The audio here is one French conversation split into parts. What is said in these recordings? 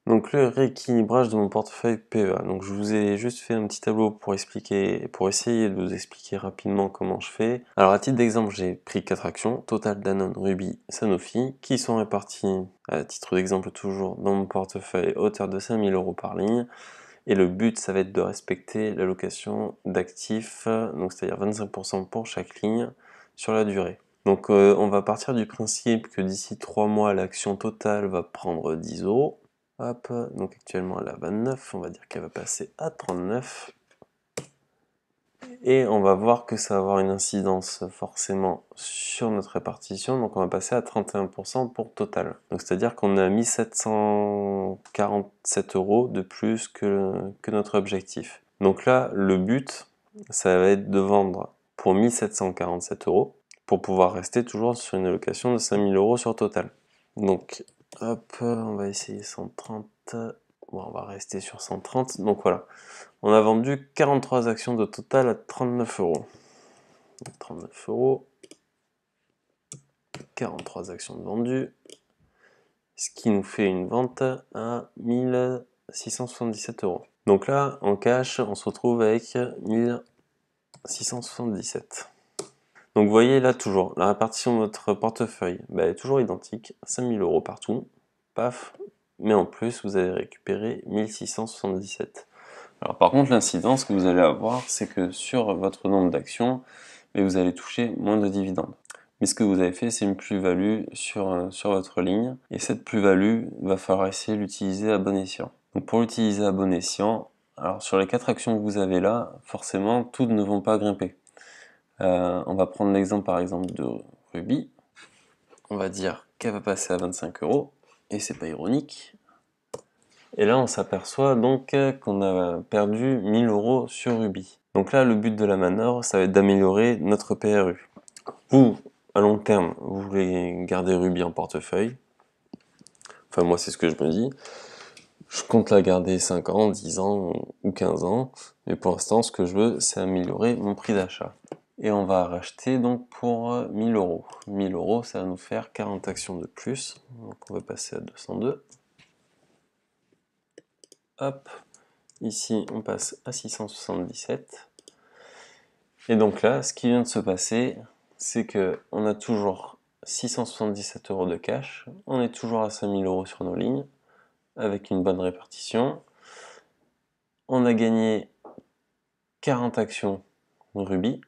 Donc le rééquilibrage de mon portefeuille PEA. Donc je vous ai juste fait un petit tableau pour expliquer, pour essayer de vous expliquer rapidement comment je fais. Alors à titre d'exemple, j'ai pris 4 actions, Total, Danone, Ruby, Sanofi, qui sont réparties, à titre d'exemple toujours, dans mon portefeuille à hauteur de 5 000 € par ligne. Et le but, ça va être de respecter l'allocation d'actifs, donc c'est-à-dire 25% pour chaque ligne sur la durée. Donc on va partir du principe que d'ici 3 mois, l'action totale va prendre 10 €. Hop, donc actuellement elle est à 29, on va dire qu'elle va passer à 39. Et on va voir que ça va avoir une incidence forcément sur notre répartition, donc on va passer à 31% pour total. Donc c'est-à-dire qu'on a mis 747 € de plus que notre objectif. Donc là, le but, ça va être de vendre pour 1747 € pour pouvoir rester toujours sur une allocation de 5000 € sur total. Donc hop, on va essayer 130. Bon, on va rester sur 130. Donc voilà, on a vendu 43 actions de total à 39 €. 39 €, 43 actions vendues, ce qui nous fait une vente à 1677 €. Donc là, en cash, on se retrouve avec 1677. Donc vous voyez là toujours, la répartition de votre portefeuille est toujours identique, 5000 € partout, paf, mais en plus vous avez récupéré 1677. Alors par contre l'incidence que vous allez avoir, c'est que sur votre nombre d'actions, vous allez toucher moins de dividendes. Mais ce que vous avez fait, c'est une plus-value sur votre ligne, et cette plus-value, va falloir essayer de l'utiliser à bon escient. Donc pour l'utiliser à bon escient, alors sur les 4 actions que vous avez là, forcément, toutes ne vont pas grimper. On va prendre l'exemple par exemple de Ruby. On va dire qu'elle va passer à 25 €, et c'est pas ironique. Et là, on s'aperçoit donc qu'on a perdu 1000 € sur Ruby. Donc là, le but de la manœuvre, ça va être d'améliorer notre PRU. Vous, à long terme, vous voulez garder Ruby en portefeuille. Enfin, moi, c'est ce que je me dis. Je compte la garder 5 ans, 10 ans ou 15 ans. Mais pour l'instant, ce que je veux, c'est améliorer mon prix d'achat. Et on va racheter donc pour 1000 €. 1000 €, ça va nous faire 40 actions de plus. Donc on va passer à 202. Hop. Ici, on passe à 677. Et donc là, ce qui vient de se passer, c'est que on a toujours 677 € de cash, on est toujours à 5000 € sur nos lignes, avec une bonne répartition. On a gagné 40 actions Ruby,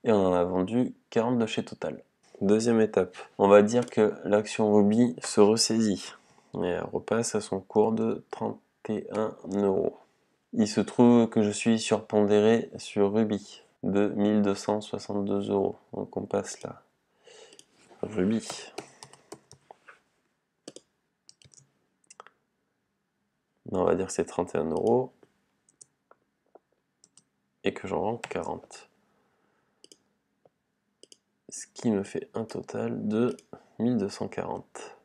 et on en a vendu 40 de chez Total. Deuxième étape, on va dire que l'action Ruby se ressaisit, et elle repasse à son cours de 31 €. Il se trouve que je suis surpondéré sur Ruby de 1262 €. Donc on passe là. Ruby. On va dire que c'est 31 € et que j'en vends 40. Ce qui me fait un total de 1240.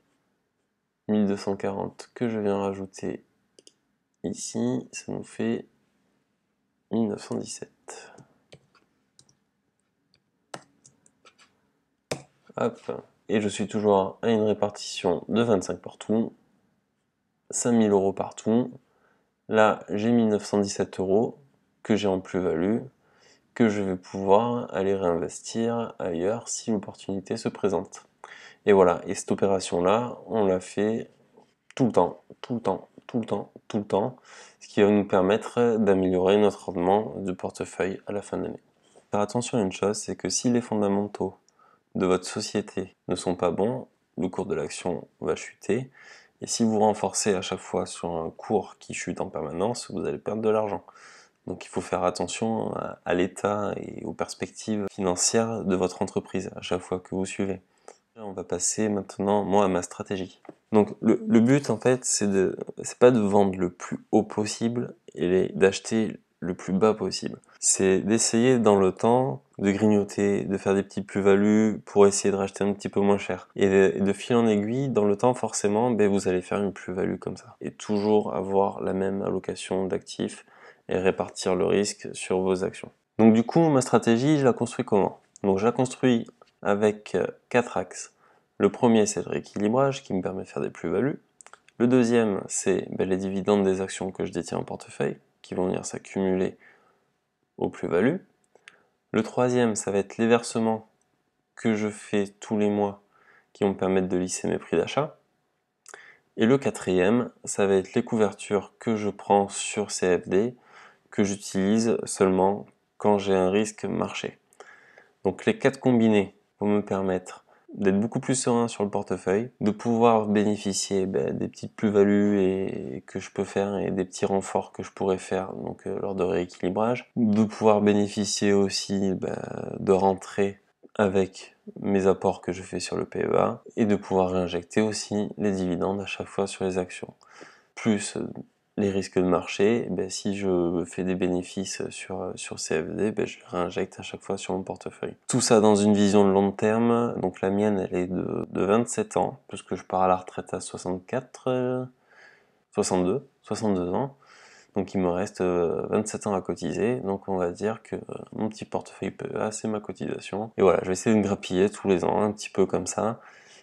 1240 que je viens rajouter ici, ça nous fait 1917. Hop. Et je suis toujours à une répartition de 25 partout, 5000 € partout. Là, j'ai mis 917 € que j'ai en plus-value, que je vais pouvoir aller réinvestir ailleurs si l'opportunité se présente. Et voilà, et cette opération-là, on l'a fait tout le temps, tout le temps, tout le temps, tout le temps, ce qui va nous permettre d'améliorer notre rendement de portefeuille à la fin de l'année. Faire attention à une chose, c'est que si les fondamentaux de votre société ne sont pas bons, le cours de l'action va chuter, et si vous renforcez à chaque fois sur un cours qui chute en permanence, vous allez perdre de l'argent. Donc il faut faire attention à l'état et aux perspectives financières de votre entreprise à chaque fois que vous suivez. On va passer maintenant, moi, à ma stratégie. Donc le but en fait, c'est pas de vendre le plus haut possible et d'acheter le plus bas possible. C'est d'essayer dans le temps de grignoter, de faire des petites plus-values pour essayer de racheter un petit peu moins cher. Et de fil en aiguille, dans le temps forcément, vous allez faire une plus-value comme ça. Et toujours avoir la même allocation d'actifs et répartir le risque sur vos actions. Donc du coup, ma stratégie, je la construis comment? Donc je la construis avec 4 axes. Le premier, c'est le rééquilibrage qui me permet de faire des plus-values. Le deuxième, c'est les dividendes des actions que je détiens en portefeuille, qui vont venir s'accumuler aux plus-values. Le troisième, ça va être les versements que je fais tous les mois, qui vont me permettre de lisser mes prix d'achat. Et le quatrième, ça va être les couvertures que je prends sur CFD, que j'utilise seulement quand j'ai un risque marché. Donc les quatre combinés vont me permettre d'être beaucoup plus serein sur le portefeuille, de pouvoir bénéficier des petites plus-values et que je peux faire et des petits renforts que je pourrais faire donc lors de rééquilibrage, de pouvoir bénéficier aussi de rentrer avec mes apports que je fais sur le PEA et de pouvoir réinjecter aussi les dividendes à chaque fois sur les actions. Plus les risques de marché, si je fais des bénéfices sur CFD, je les réinjecte à chaque fois sur mon portefeuille. Tout ça dans une vision de long terme, donc la mienne elle est de 27 ans, puisque je pars à la retraite à 62 ans, donc il me reste 27 ans à cotiser, donc on va dire que mon petit portefeuille PEA c'est ma cotisation. Et voilà, je vais essayer de me grappiller tous les ans, un petit peu comme ça,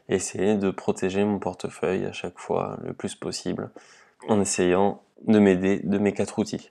et essayer de protéger mon portefeuille à chaque fois le plus possible, en essayant de m'aider de mes 4 outils.